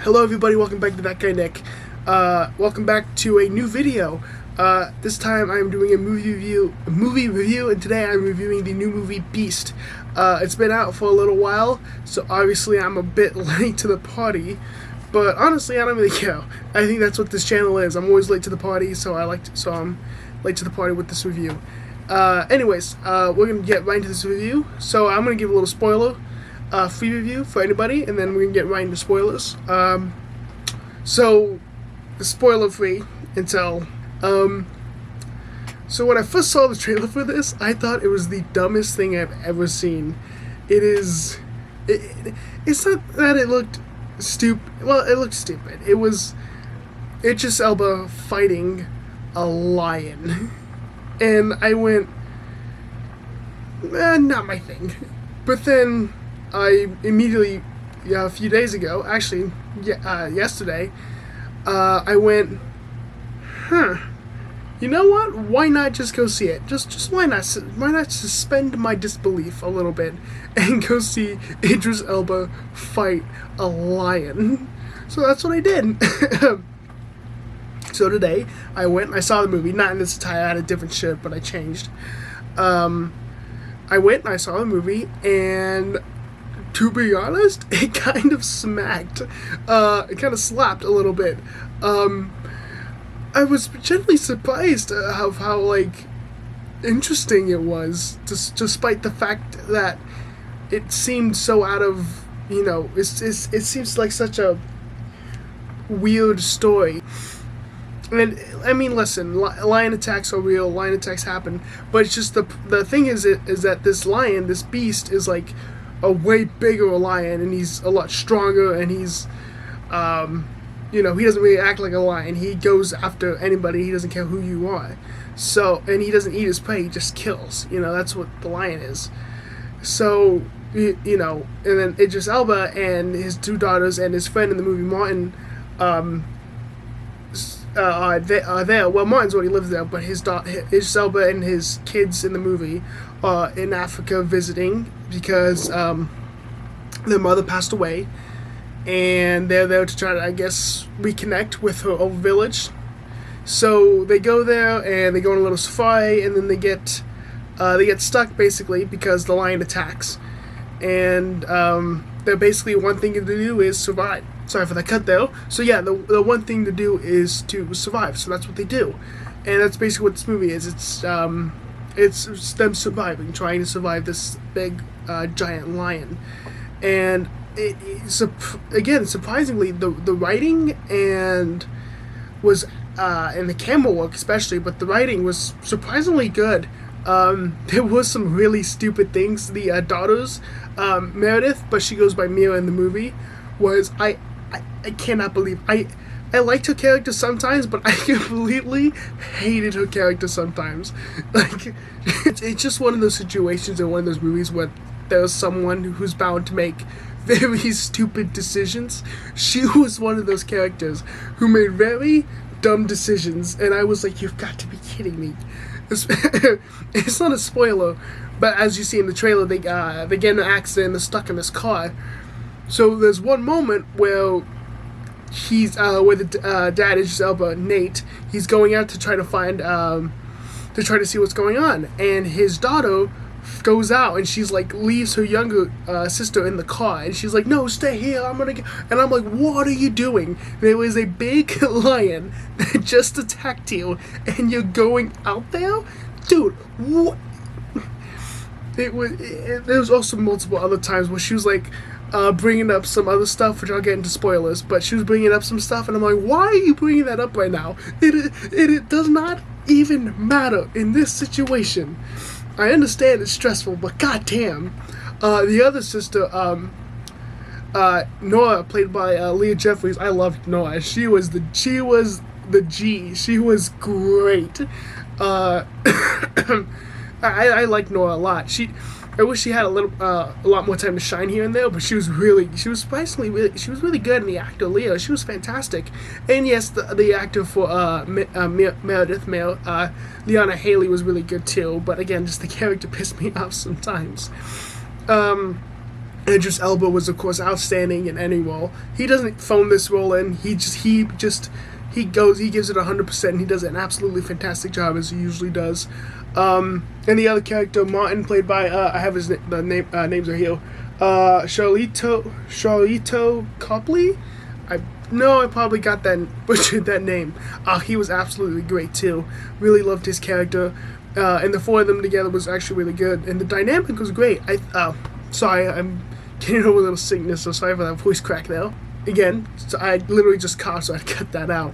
Hello everybody, welcome back to ThatGuyNick. Welcome back to a new video. This time I'm doing a movie review, and today I'm reviewing the new movie Beast. It's been out for a little while, so obviously I'm a bit late to the party, but honestly I don't really care. I think that's what this channel is. I'm always late to the party, so I'm late to the party with this review. Anyways, we're gonna get right into this review. So I'm gonna give a little spoiler free review for anybody, and then we're gonna get right into spoilers. So spoiler free until so when I first saw the trailer for this, I thought it was the dumbest thing I've ever seen. It's not that it looked stupid. Well, it looked stupid. It was Idris Elba fighting a lion, and I went, not my thing. But then I immediately, a few days ago, actually, yesterday, I went, you know what? Why not just go see it? Just why not? Why not suspend my disbelief a little bit and go see Idris Elba fight a lion? So that's what I did. So today, I went and I saw the movie. Not in this attire, I had a different shirt, but I changed. I went and I saw the movie, and to be honest, it kind of smacked. It kind of slapped a little bit. I was generally surprised how like interesting it was, despite the fact that it seemed so out of, it seems like such a weird story. And I mean, listen, lion attacks are real. Lion attacks happen, but it's just the thing is that this lion, this beast, is like a way bigger lion, and he's a lot stronger, and he's, he doesn't really act like a lion. He goes after anybody. He doesn't care who you are. So, and he doesn't eat his prey. He just kills. That's what the lion is. So, and then Idris Elba and his two daughters and his friend in the movie Martin, are there. Well, Martin's already lives there, but Idris Elba and his kids in the movie are in Africa visiting because their mother passed away, and they're there to try to, I guess, reconnect with her old village. So they go there and they go on a little safari, and then they get stuck basically because the lion attacks, and they're basically one thing to do is survive. Sorry for that cut though. So yeah, the one thing to do is to survive. So that's what they do, and that's basically what this movie is. It's them surviving, trying to survive this big giant lion, and again, surprisingly, the writing and the camera work especially, but the writing was surprisingly good. There was some really stupid things. The daughters, Meredith, but she goes by Mira in the movie, was I cannot believe I liked her character sometimes, but I completely hated her character sometimes. Like, it's just one of those situations in one of those movies where there's someone who's bound to make very stupid decisions. She was one of those characters who made very dumb decisions, and I was like, you've got to be kidding me. It's not a spoiler, but as you see in the trailer, they get in an accident and they're stuck in this car. So there's one moment where where the dad, Idris Elba, Nate, he's going out to try to find, to try to see what's going on, and his daughter goes out, and she's like, leaves her younger sister in the car, and she's like, no, stay here, I'm gonna get, and I'm like, what are you doing? There was a big lion that just attacked you, and you're going out there? Dude, what? There was also multiple other times where she was like, bringing up some other stuff, which I'll get into spoilers, but she was bringing up some stuff, and I'm like, why are you bringing that up right now? It does not even matter in this situation. I understand it's stressful, but goddamn. The other sister, Nora, played by Leah Jeffries. I loved Nora. She was the G. She was great. I like Nora a lot. I wish she had a lot more time to shine here and there, but she was really good. And the actor Leah, she was fantastic. And yes, the actor for Meredith, Leona Haley, was really good too. But again, just the character pissed me off sometimes. Idris Elba was of course outstanding in any role. He doesn't phone this role in. He gives it 100%. He does an absolutely fantastic job as he usually does. And the other character, Martin, played by I have his names are here. Charlito Copley. I probably butchered that name. He was absolutely great too. Really loved his character. And the four of them together was actually really good. And the dynamic was great. Sorry, I'm getting over a little sickness, so sorry for that voice crack there. Again, so I literally just coughed, so I cut that out.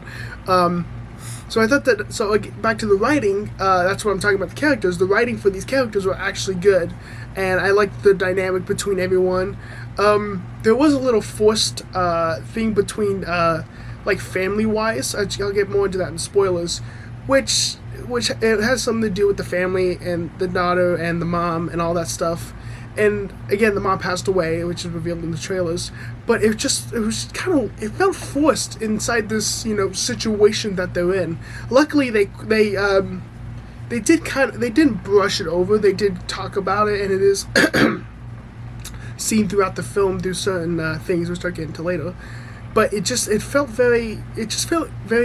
So I thought that, back to the writing, that's what I'm talking about, the characters. The writing for these characters were actually good, and I liked the dynamic between everyone. There was a little forced thing between, family-wise. I'll get more into that in spoilers, which it has something to do with the family and the daughter and the mom and all that stuff. And again, the mom passed away, which is revealed in the trailers. But it felt forced inside this, situation that they're in. Luckily, they didn't brush it over. They did talk about it, and it is seen throughout the film through certain things we'll start getting to later. But it felt very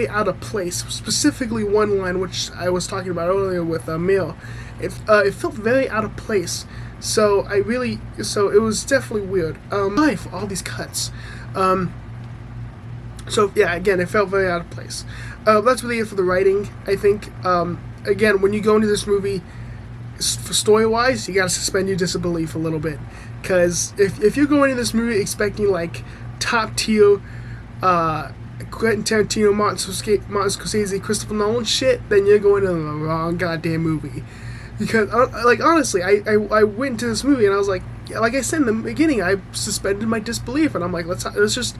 out of place. Specifically, one line which I was talking about earlier with Emil, it felt very out of place. So it was definitely weird. For all these cuts. So yeah, again, it felt very out of place. That's really it for the writing, I think. Again, when you go into this movie, for story-wise, you gotta suspend your disbelief a little bit, because if you're going into this movie expecting like top tier, Quentin Tarantino, Martin Scorsese, Christopher Nolan shit, then you're going to the wrong goddamn movie. Because, honestly, I went into this movie and I was like I said in the beginning, I suspended my disbelief, and I'm like, let's just,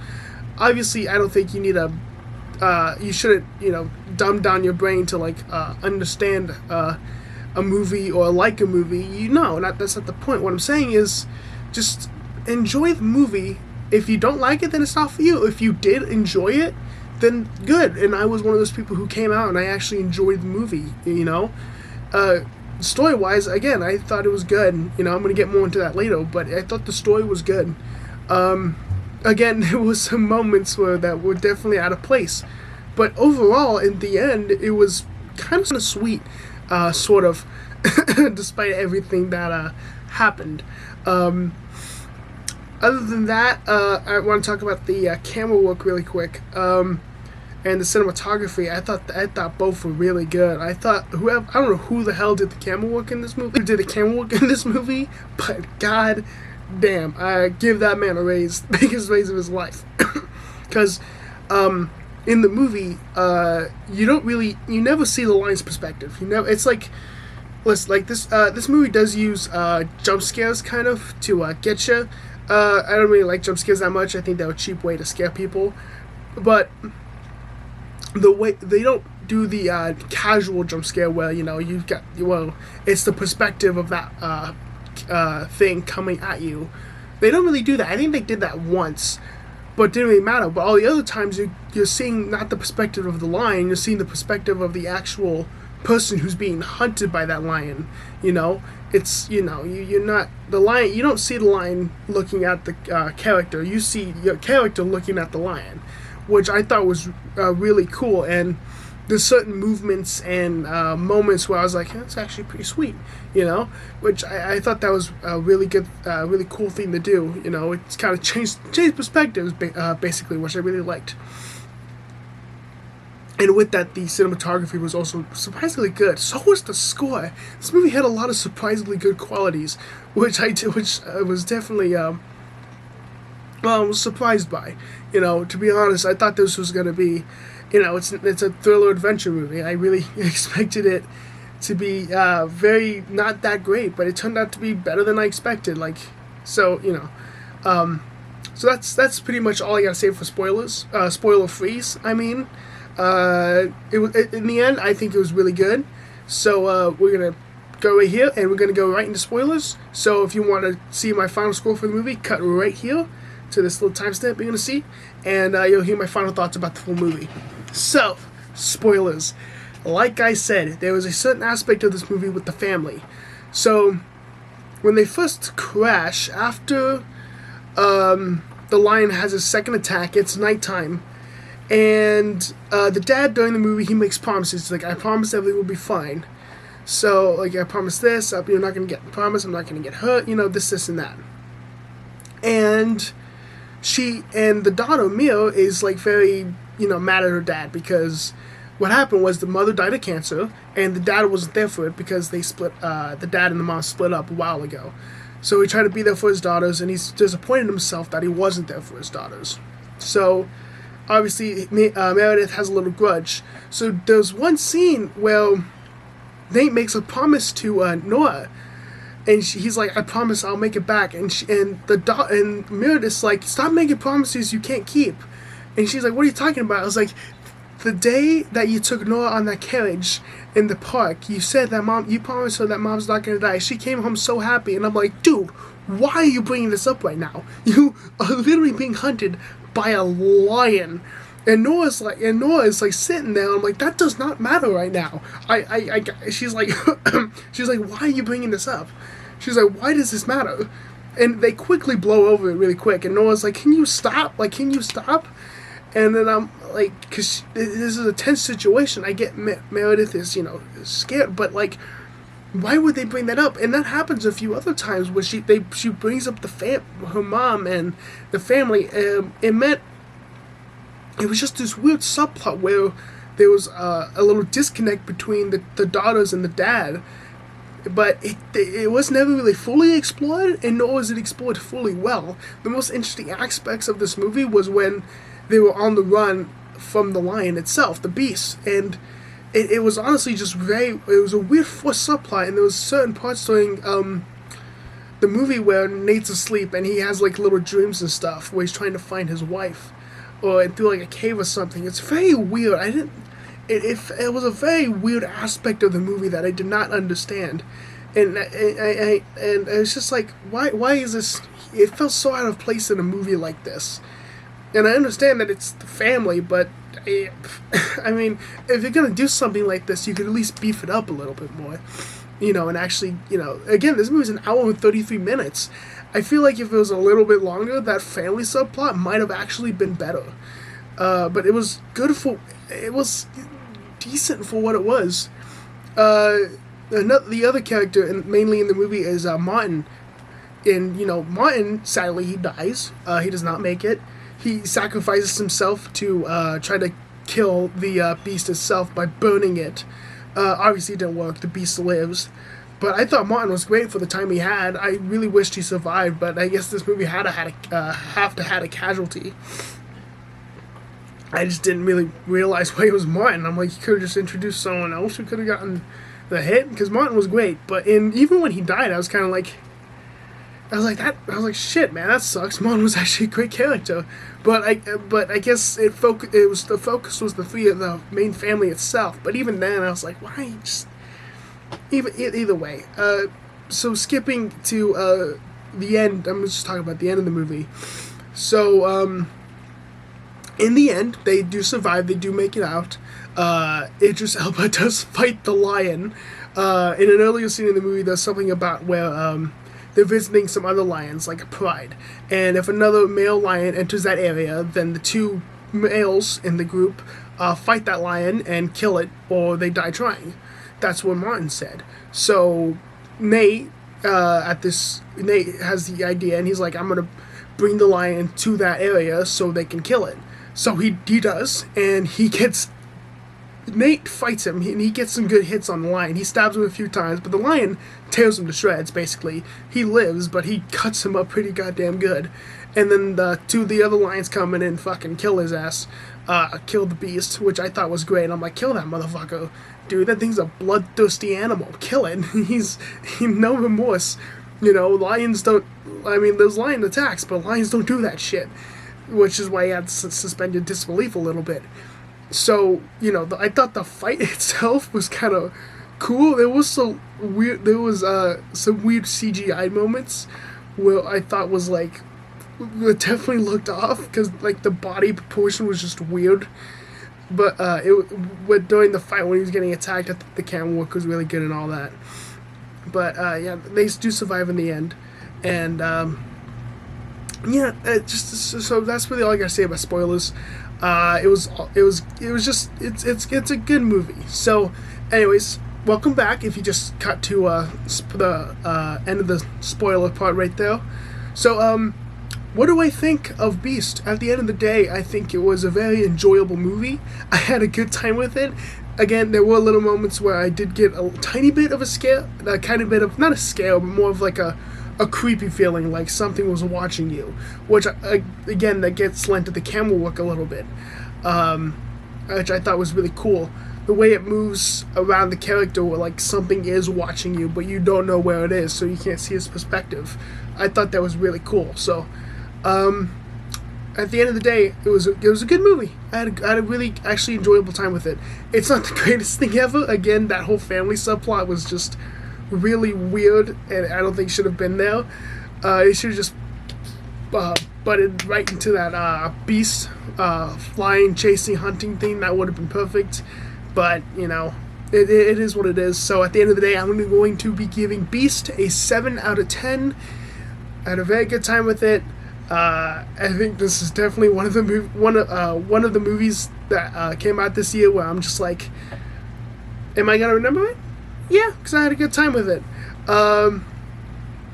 obviously, I don't think you need you shouldn't, dumb down your brain to, understand a movie or like a movie. That's not the point. What I'm saying is, just enjoy the movie. If you don't like it, then it's not for you. If you did enjoy it, then good. And I was one of those people who came out and I actually enjoyed the movie, Story-wise, again, I thought it was good. I'm going to get more into that later, but I thought the story was good. Again, there was some moments that were definitely out of place. But overall, in the end, it was kind of sweet, sort of, despite everything that happened. Other than that, I want to talk about the camera work really quick. And the cinematography, I thought both were really good. I don't know who the hell did the camera work in this movie. But god damn, I give that man a raise, the biggest raise of his life. Because in the movie, you never see the line's perspective. It's like this movie does use jump scares kind of to get you. I don't really like jump scares that much. I think they're a cheap way to scare people, but the way they don't do the casual jump scare where it's the perspective of that thing coming at you. They don't really do that. I think they did that once, but it didn't really matter. But all the other times you're seeing not the perspective of the lion, you're seeing the perspective of the actual person who's being hunted by that lion. It's you're not the lion. You don't see the lion looking at the character. You see your character looking at the lion, which I thought was really cool. And there's certain movements and moments where I was like, that's actually pretty sweet, which I thought that was a really good, really cool thing to do. It's kind of changed perspectives, basically, which I really liked. And with that, the cinematography was also surprisingly good. So was the score. This movie had a lot of surprisingly good qualities, which I was definitely was surprised by. To be honest, I thought this was going to be, it's a thriller adventure movie. I really expected it to be very not that great, but it turned out to be better than I expected. So that's pretty much all I gotta say for spoilers. Spoiler freeze. I mean, in the end, I think it was really good. So we're gonna go right here, and we're gonna go right into spoilers. So if you want to see my final score for the movie, cut right here to this little timestamp you're gonna see, and you'll hear my final thoughts about the full movie. So, spoilers. Like I said, there was a certain aspect of this movie with the family. So, when they first crash, after the lion has a second attack. It's nighttime. And the dad, during the movie, he makes promises. He's like, I promise everything will be fine. So, like, I promise this. You're not going to get promise. I'm not going to get hurt. This, and that. And the daughter, Mia, is, like, very, mad at her dad because what happened was the mother died of cancer and the dad wasn't there for it because they split, the dad and the mom split up a while ago. So he tried to be there for his daughters and he's disappointed himself that he wasn't there for his daughters. So, obviously, Meredith has a little grudge. So there's one scene where Nate makes a promise to Nora, and he's like, "I promise I'll make it back." And Meredith's like, "Stop making promises you can't keep." And she's like, "What are you talking about?" I was like, "The day that you took Nora on that carriage in the park, you said that you promised her that mom's not gonna die. She came home so happy." And I'm like, "Dude, why are you bringing this up right now? You are literally being hunted by a lion." And Nora's like sitting there. I'm like, that does not matter right now. She's like, why are you bringing this up? She's like, why does this matter? And they quickly blow over it really quick. And Nora's like, can you stop? And then I'm like, because this is a tense situation. I get Meredith is scared, but like, why would they bring that up? And that happens a few other times where she brings up her mom and the family. It was just this weird subplot where there was a little disconnect between the daughters and the dad, but it was never really fully explored, and nor was it explored fully well. The most interesting aspects of this movie was when they were on the run from the lion itself, the beast, and it was honestly just it was a weird forced subplot, and there was certain parts during the movie where Nate's asleep and he has like little dreams and stuff where he's trying to find his wife, or through like a cave or something. It's very weird. It was a very weird aspect of the movie that I did not understand, and it's just like, why is this? It felt so out of place in a movie like this, and I understand that it's the family, but I mean, if you're gonna do something like this, you could at least beef it up a little bit more, and actually, again, this movie's an hour and 33 minutes. I feel like if it was a little bit longer, that family subplot might have actually been better. But it was it was decent for what it was. The other character, and mainly in the movie, is Martin. And, Martin, sadly, he dies. He does not make it. He sacrifices himself to try to kill the beast itself by burning it. Obviously, it didn't work. The beast lives. But I thought Martin was great for the time he had. I really wished he survived, but I guess this movie had a casualty. I just didn't really realize why it was Martin. I'm like, you could have just introduced someone else who could have gotten the hit, because Martin was great. But even when he died, I was kind of like, shit, man, that sucks. Martin was actually a great character. But I guess the focus was the main family itself. But even then, I was like, why just. Either way, so skipping to the end, I'm just talking about the end of the movie. So, in the end, they do survive, they do make it out. Idris Elba does fight the lion. In an earlier scene in the movie, there's something about where they're visiting some other lions, like a pride. And if another male lion enters that area, then the two males in the group fight that lion and kill it, or they die trying. That's what Martin said. So Nate has the idea, and he's like, I'm gonna bring the lion to that area so they can kill it. So he does, and Nate fights him, and he gets some good hits on the lion. He stabs him a few times, but the lion tears him to shreds, basically. He lives, but he cuts him up pretty goddamn good. And then the other lions come in and fucking kill his ass. Kill the beast, which I thought was great. I'm like, kill that motherfucker. Dude, that thing's a bloodthirsty animal. Kill it. He no remorse. Lions don't. I mean, there's lion attacks, but lions don't do that shit. Which is why he had suspended disbelief a little bit. So, I thought the fight itself was kind of cool. There was some weird CGI moments where I thought was like, it definitely looked off because like the body proportion was just weird. But during the fight when he was getting attacked, I think the camera work was really good and all that. But yeah, they do survive in the end, and yeah, so that's really all I gotta say about spoilers. It was just it's a good movie. So, anyways, welcome back. If you just cut to the end of the spoiler part right there. So, what do I think of Beast? At the end of the day, I think it was a very enjoyable movie. I had a good time with it. Again, there were little moments where I did get a tiny bit of a scare, a kind of bit of, not a scare, but more of like a creepy feeling, like something was watching you, which, again, that gets lent to the camera work a little bit, which I thought was really cool. The way it moves around the character, where like something is watching you, but you don't know where it is, so you can't see his perspective. I thought that was really cool. So, at the end of the day, it was a good movie. I had a really actually enjoyable time with it. It's not the greatest thing ever. Again, that whole family subplot was just really weird, and I don't think should have been there. It should have just butted right into that beast flying, chasing, hunting thing. That would have been perfect. But it is what it is. So at the end of the day, I'm going to be giving Beast a 7 out of 10. I had a very good time with it. I think this is definitely one of the movies that came out this year where I'm just like, am I gonna remember it? Yeah, because I had a good time with it.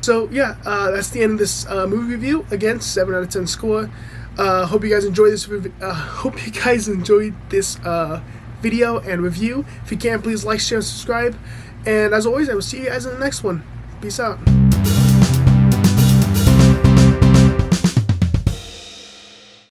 So yeah, that's the end of this movie review. Again, 7 out of 10 score. Hope you guys enjoyed this. Hope you guys enjoyed this video and review. If you can, please like, share, and subscribe. And as always, I will see you guys in the next one. Peace out.